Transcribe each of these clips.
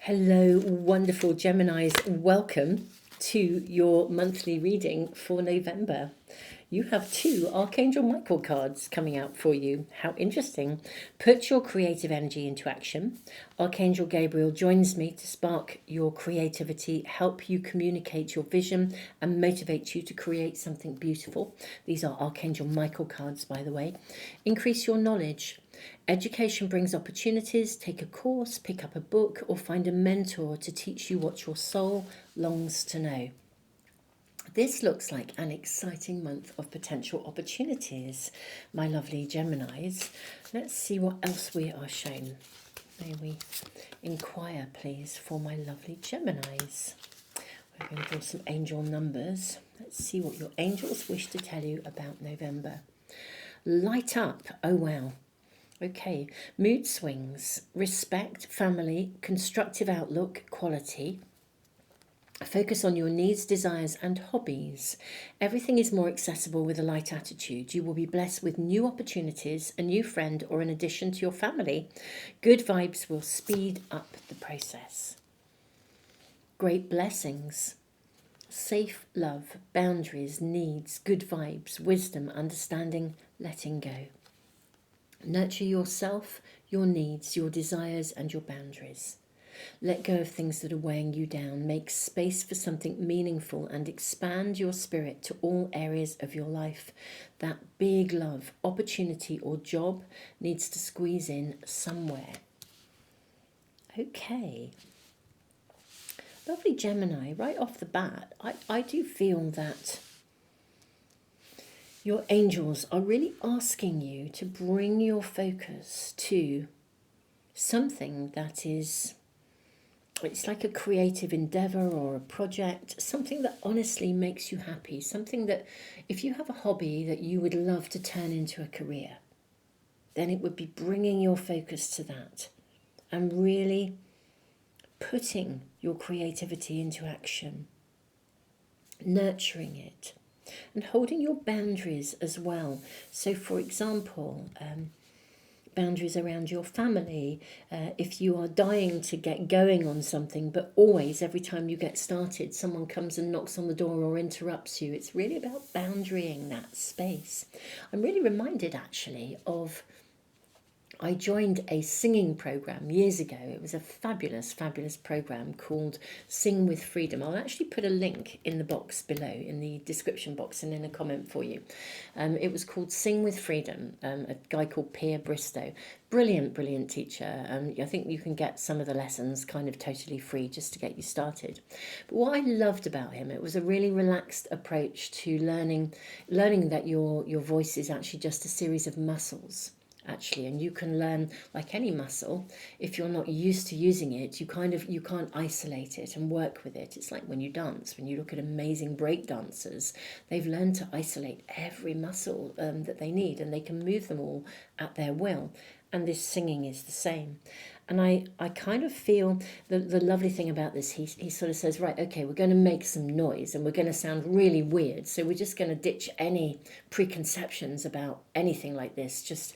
Hello, wonderful Geminis. Welcome to your monthly reading for November. You have two Archangel Michael cards coming out for you. How interesting. Put your creative energy into action. Archangel Gabriel joins me to spark your creativity, help you communicate your vision, and motivate you to create something beautiful. These are Archangel Michael cards, by the way. Increase your knowledge. Education brings opportunities. Take a course, pick up a book, or find a mentor to teach you what your soul longs to know. This looks like an exciting month of potential opportunities, my lovely Geminis. Let's see what else we are shown. May we inquire, please, for my lovely Geminis. We're going to draw some angel numbers. Let's see what your angels wish to tell you about November. Light up. Oh, wow. Okay, mood swings, respect, family, constructive outlook, quality. Focus on your needs, desires, and hobbies. Everything is more accessible with a light attitude. You will be blessed with new opportunities, a new friend, or an addition to your family. Good vibes will speed up the process. Great blessings. Safe love, boundaries, needs, good vibes, wisdom, understanding, letting go. Nurture yourself, your needs, your desires, and your boundaries. Let go of things that are weighing you down. Make space for something meaningful and expand your spirit to all areas of your life. That big love, opportunity, or job needs to squeeze in somewhere. Okay. Lovely Gemini, right off the bat, I do feel that your angels are really asking you to bring your focus to something that is, it's like a creative endeavor or a project, something that honestly makes you happy, something that if you have a hobby that you would love to turn into a career, then it would be bringing your focus to that and really putting your creativity into action, nurturing it, and holding your boundaries as well. So, for example, boundaries around your family. If you are dying to get going on something, but always, every time you get started, someone comes and knocks on the door or interrupts you, it's really about boundarying that space. I'm really reminded actually of, I joined a singing program years ago. It was a fabulous, fabulous program called Sing with Freedom. I'll actually put a link in the box below, in the description box and in a comment for you. It was called Sing with Freedom, a guy called Pierre Bristow. Brilliant, brilliant teacher. I think you can get some of the lessons kind of totally free just to get you started. But what I loved about him, it was a really relaxed approach to learning that your voice is actually just a series of muscles, actually, and you can learn, like any muscle, if you're not used to using it, you can't isolate it and work with it. It's like when you dance, when you look at amazing break dancers, they've learned to isolate every muscle that they need, and they can move them all at their will. And this singing is the same. And I kind of feel the lovely thing about this, he sort of says, right, okay, we're going to make some noise and we're going to sound really weird. So we're just going to ditch any preconceptions about anything like this. Just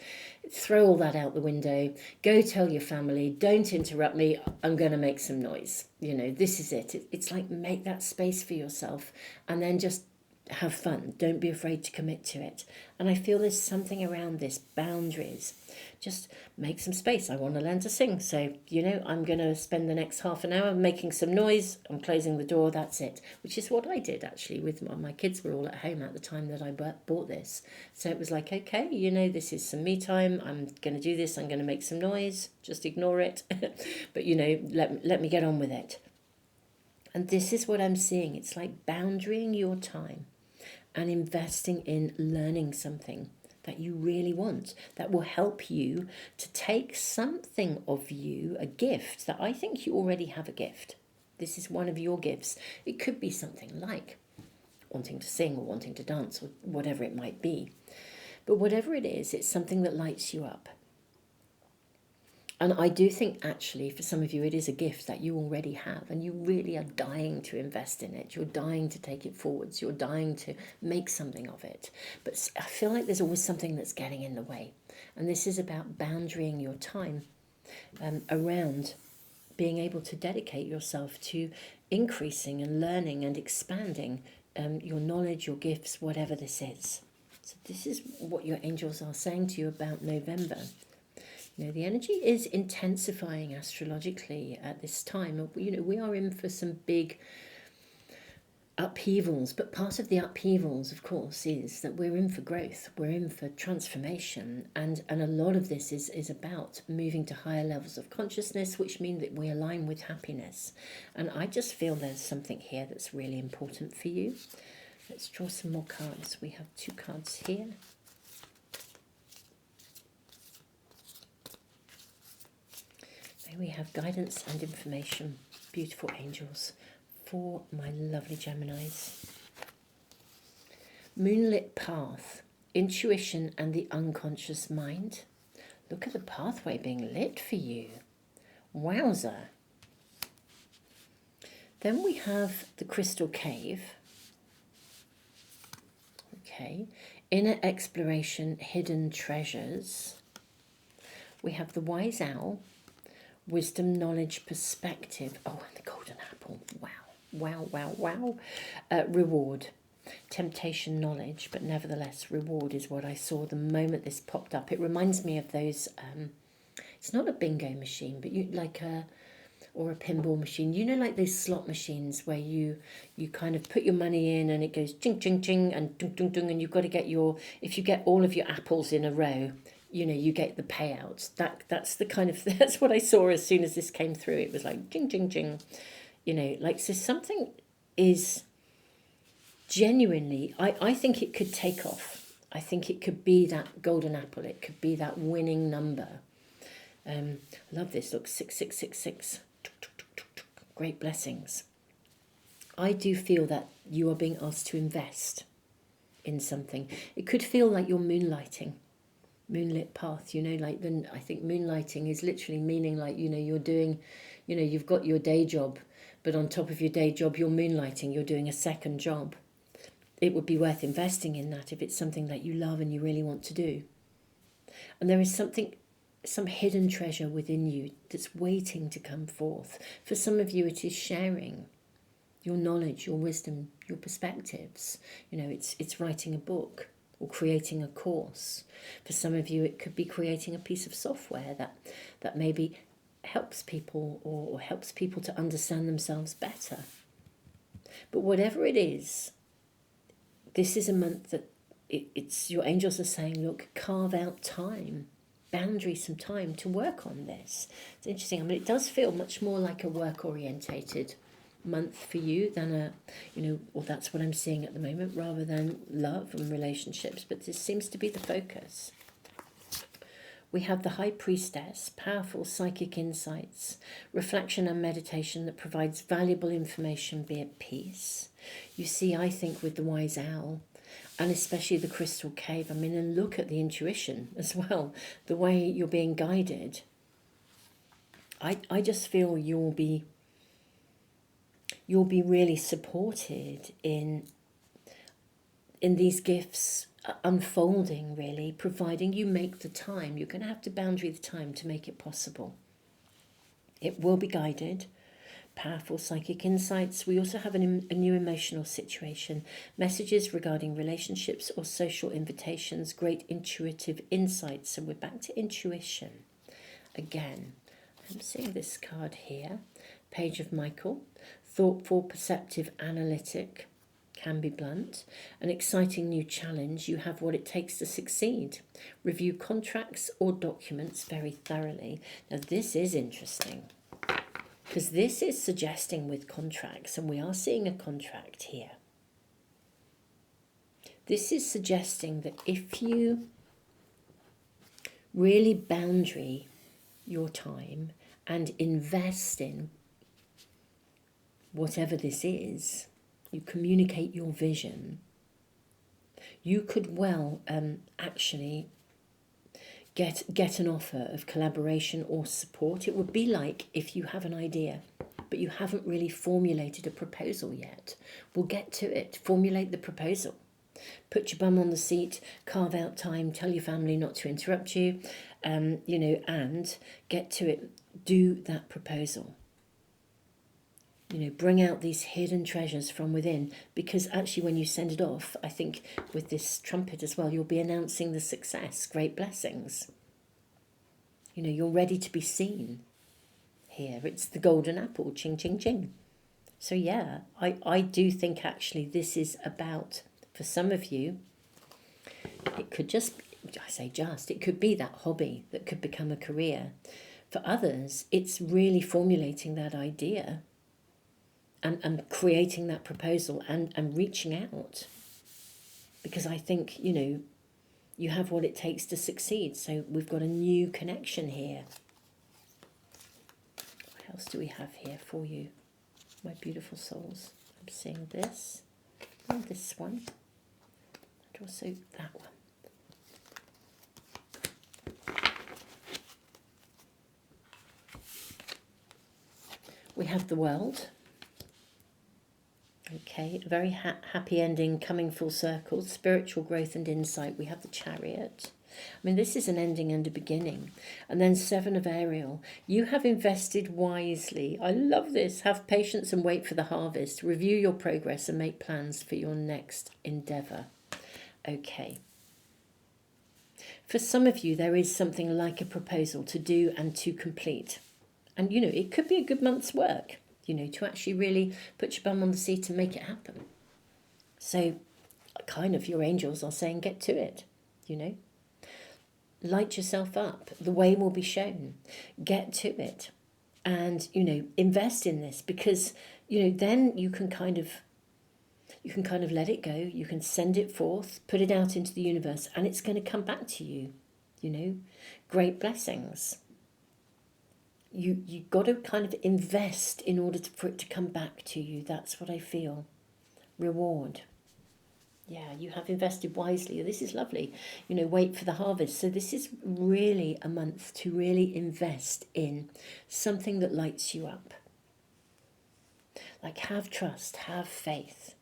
throw all that out the window. Go tell your family, don't interrupt me. I'm going to make some noise. You know, this is it. It's like, make that space for yourself and then just have fun. Don't be afraid to commit to it. And I feel there's something around this, boundaries. Just make some space. I want to learn to sing. So, I'm going to spend the next half an hour making some noise. I'm closing the door. That's it. Which is what I did actually with my kids were all at home at the time that I bought this. So it was like, okay, this is some me time. I'm going to do this. I'm going to make some noise. Just ignore it. But, let me get on with it. And this is what I'm seeing. It's like boundarying your time and investing in learning something that you really want, that will help you to take something of you, a gift that I think you already have a gift. This is one of your gifts. It could be something like wanting to sing or wanting to dance or whatever it might be. But whatever it is, it's something that lights you up. And I do think actually for some of you it is a gift that you already have and you really are dying to invest in it. You're dying to take it forwards. You're dying to make something of it. But I feel like there's always something that's getting in the way. And this is about boundarying your time around being able to dedicate yourself to increasing and learning and expanding your knowledge, your gifts, whatever this is. So this is what your angels are saying to you about November. You know, the energy is intensifying astrologically at this time. You know, we are in for some big upheavals, but part of the upheavals, of course, is that we're in for growth, we're in for transformation, and a lot of this is about moving to higher levels of consciousness, which mean that we align with happiness. And I just feel there's something here that's really important for you. Let's draw some more cards. We have 2 cards here. May we have guidance and information, beautiful angels, for my lovely Geminis. Moonlit path, intuition and the unconscious mind. Look at the pathway being lit for you. Wowza. Then we have the crystal cave. Okay. Inner exploration, hidden treasures. We have the wise owl. Wisdom, knowledge, perspective. Oh, and the golden apple. Wow. Wow, wow, wow. Reward, temptation, knowledge, but nevertheless, reward is what I saw the moment this popped up. It reminds me of those, it's not a bingo machine, but you like or a pinball machine. You know, like those slot machines where you kind of put your money in and it goes ching, ching, ching, and dung, dung, dung, and you've got to get if you get all of your apples in a row, you know, you get the payouts. That's the kind of, that's what I saw as soon as this came through. It was like ching, ching, ching. You know, like, so something is genuinely, I think it could take off. I think it could be that golden apple. It could be that winning number. I love this. Look, 6666. Great blessings. I do feel that you are being asked to invest in something. It could feel like you're moonlighting. Moonlit path, you know, like then I think moonlighting is literally meaning like, you know, you're doing, you know, you've got your day job, but on top of your day job, you're moonlighting, you're doing a second job. It would be worth investing in that if it's something that you love and you really want to do. And there is some hidden treasure within you that's waiting to come forth. For some of you, it is sharing your knowledge, your wisdom, your perspectives. You know, it's writing a book or creating a course. For some of you, it could be creating a piece of software that maybe helps people or helps people to understand themselves better. But whatever it is, this is a month that it's your angels are saying, look, carve out time, boundary some time to work on this. It's interesting. I mean, it does feel much more like a work-orientated month for you than or that's what I'm seeing at the moment, rather than love and relationships. But this seems to be the focus. We have the High Priestess, powerful psychic insights, reflection and meditation that provides valuable information, be at peace. You see, I think with the Wise Owl, and especially the Crystal Cave, I mean, and look at the intuition as well, the way you're being guided. I just feel you'll be really supported in these gifts unfolding, really, providing you make the time. You're going to have to boundary the time to make it possible. It will be guided. Powerful psychic insights. We also have a new emotional situation, messages regarding relationships or social invitations, great intuitive insights. So we're back to intuition again. I'm seeing this card here, Page of Michael, thoughtful, perceptive, analytic, can be blunt, an exciting new challenge. You have what it takes to succeed. Review contracts or documents very thoroughly. Now this is interesting, because this is suggesting with contracts, and we are seeing a contract here. This is suggesting that if you really boundary your time and invest in whatever this is, you communicate your vision, you could well actually get an offer of collaboration or support. It would be like if you have an idea, but you haven't really formulated a proposal yet. We'll get to it. Formulate the proposal. Put your bum on the seat, carve out time, tell your family not to interrupt you, and get to it. Do that proposal. bring out these hidden treasures from within, because actually when you send it off, I think with this trumpet as well, you'll be announcing the success, great blessings. You're ready to be seen here. It's the golden apple, ching, ching, ching. So yeah, I do think actually this is about, for some of you, it could just, it could be that hobby that could become a career. For others, it's really formulating that idea and creating that proposal and reaching out. Because I think, you have what it takes to succeed. So we've got a new connection here. What else do we have here for you, my beautiful souls? I'm seeing this and this one, and also that one. We have the world. Okay, a very happy ending, coming full circle, spiritual growth and insight. We have the Chariot. I mean, this is an ending and a beginning. And then 7 of Ariel. You have invested wisely. I love this. Have patience and wait for the harvest. Review your progress and make plans for your next endeavour. Okay. For some of you, there is something like a proposal to do and to complete. And, it could be a good month's work, to actually really put your bum on the seat and make it happen. So, kind of, your angels are saying, get to it, Light yourself up. The way will be shown. Get to it. And, invest in this because, then you can kind of let it go. You can send it forth, put it out into the universe, and it's going to come back to you, Great blessings. You got to kind of invest in order for it to come back to you. That's what I feel. Reward. Yeah, you have invested wisely. This is lovely. Wait for the harvest. So this is really a month to really invest in something that lights you up. Like have trust, have faith.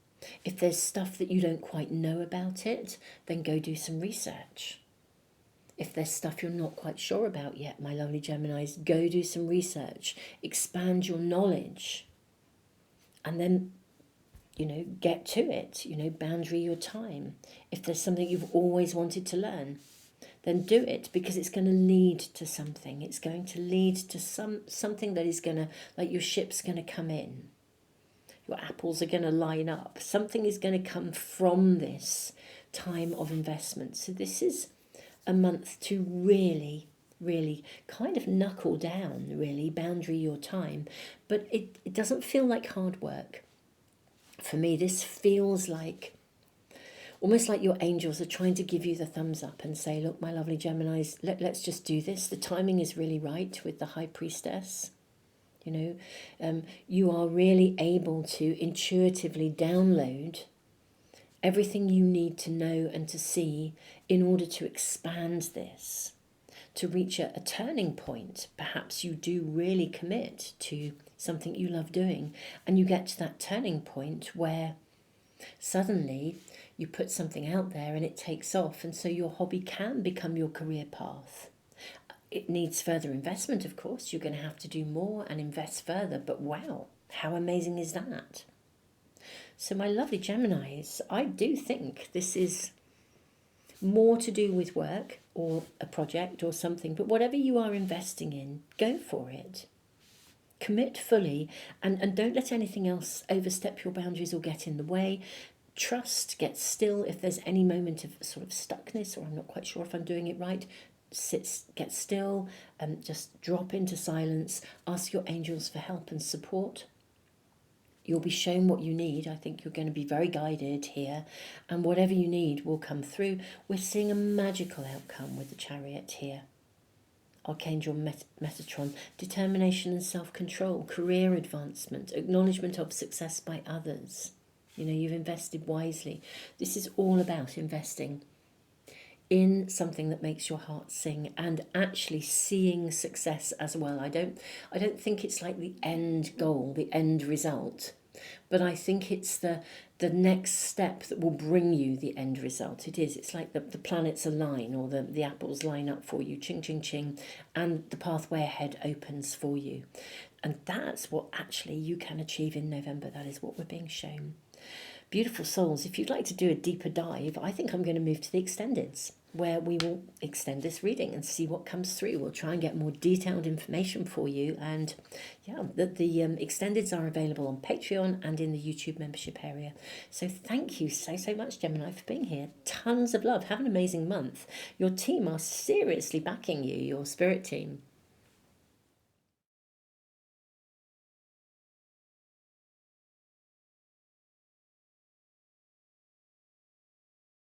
If there's stuff that you don't quite know about it, then go do some research. If there's stuff you're not quite sure about yet, my lovely Geminis, go do some research, expand your knowledge, and then, get to it, boundary your time. If there's something you've always wanted to learn, then do it because it's going to lead to something. It's going to lead to something that is going to, like your ship's going to come in. Your apples are going to line up. Something is going to come from this time of investment. So this is a month to really, really kind of knuckle down, really, boundary your time. But it doesn't feel like hard work. For me, this feels like, almost like your angels are trying to give you the thumbs up and say, look, my lovely Geminis, let's just do this. The timing is really right with the High Priestess. You are really able to intuitively download everything you need to know and to see in order to expand this, to reach a turning point. Perhaps you do really commit to something you love doing, and you get to that turning point where suddenly you put something out there and it takes off, and so your hobby can become your career path. It needs further investment, of course. You're going to have to do more and invest further, but wow, how amazing is that? So my lovely Geminis, I do think this is more to do with work or a project or something, but whatever you are investing in, go for it. Commit fully and don't let anything else overstep your boundaries or get in the way. Trust, get still. If there's any moment of sort of stuckness or I'm not quite sure if I'm doing it right, get still and just drop into silence. Ask your angels for help and support. You'll be shown what you need. I think you're going to be very guided here. And whatever you need will come through. We're seeing a magical outcome with the Chariot here. Archangel Metatron. Determination and self-control. Career advancement. Acknowledgement of success by others. You've invested wisely. This is all about investing in something that makes your heart sing and actually seeing success as well. I don't think it's like the end goal, the end result, but I think it's the next step that will bring you the end result. It's like the planets align or the apples line up for you, ching, ching, ching, and the pathway ahead opens for you. And that's what actually you can achieve in November. That is what we're being shown. Beautiful souls, if you'd like to do a deeper dive, I think I'm going to move to the extendeds, where we will extend this reading and see what comes through. We'll try and get more detailed information for you. And yeah, the extendeds are available on Patreon and in the YouTube membership area. So thank you so much, Gemini, for being here. Tons of love. Have an amazing month. Your team are seriously backing you, your spirit team.